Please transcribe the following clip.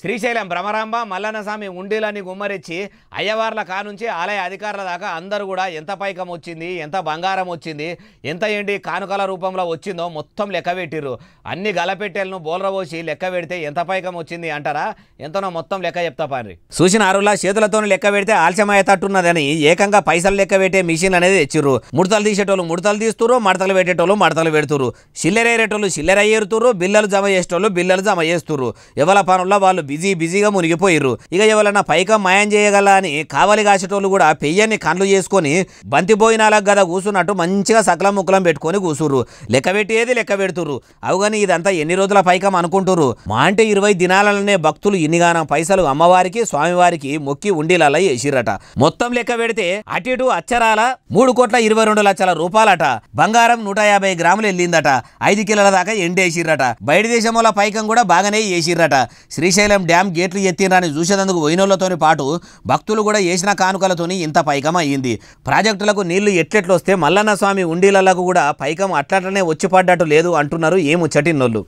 శ్రీశైలం భ్రమరాంబ మల్లన్నస్వామి ఉండీలని గుమ్మరిచ్చి అయ్యవార్ల కానుంచి ఆలయ అధికారుల దాకా అందరూ కూడా ఎంత పైకం వచ్చింది, ఎంత బంగారం వచ్చింది, ఎంత ఏంటి కానుకల రూపంలో వచ్చిందో మొత్తం లెక్క పెట్టిర్రు. అన్ని గలపెట్టెలను బోల్రబోసి లెక్క పెడితే ఎంత పైకం వచ్చింది అంటారా? ఎంతనో మొత్తం లెక్క చెప్తా పారి. చూసిన ఆరులా చేతులతో లెక్క పెడితే ఆలస్యమయ్యేటట్టున్నదని ఏకంగా పైసలు లెక్క పెట్టే మిషన్ అనేది తెచ్చిర్రు. ముడతలు తీసేటోళ్ళు ముడతలు తీస్తురు, మడతలు పెట్టేటోళ్ళు మడతలు పెడుతురు, చిల్లరేరేటోళ్ళు చిల్లర ఏరుతురు, బిల్లలు జమ చేసేటోళ్ళు బిల్లలు జమ చేస్తురు. ఎవల పనుల్లో వాళ్ళు బిజీగా మునిగిపోయిర్రు. ఇక ఎవరన్నా పైకం మాయం చేయగల అని కావలి కాసేటోళ్ళు కూడా పెయ్యని కండ్లు చేసుకొని బంతిపోయినాలకు గదా కూసున్నట్టు మంచిగా సకలం ముక్కలం పెట్టుకొని కూసుర్రు. లెక్క పెట్టేది లెక్క పెడుతుర్రు. అవుగాని ఇదంతా ఎన్ని రోజుల పైకం అనుకుంటుర్రు? మా అంటే 20 దినాలనే భక్తులు ఇన్నిగానం పైసలు అమ్మవారికి స్వామివారికి మొక్కి ఉండిలలా వేసిరట. మొత్తం లెక్క పెడితే అటు ఇటు అచ్చరాల 3,22,00,000 రూపాయలట. బంగారం 150 గ్రాములు వెళ్ళిందట. 5 కిలోల దాకా ఎండేసిర్రట. బయట దేశంలో పైకం కూడా బాగానే వేసిర్రట. శ్రీశైలం డ్యామ్ గేట్లు ఎత్తిరని చూసేందుకు పోయినోళ్లతోని పాటు భక్తులు కూడా వేసిన కానుకలతోని ఇంత పైకం అయ్యింది. ప్రాజెక్టులకు నీళ్లు ఎట్లెట్లు వస్తే మల్లన్న స్వామి ఉండీలకు కూడా పైకం అట్లనే వచ్చి పడ్డట్టు లేదు అంటున్నారు ఏ ముచ్చటిన్నోళ్ళు.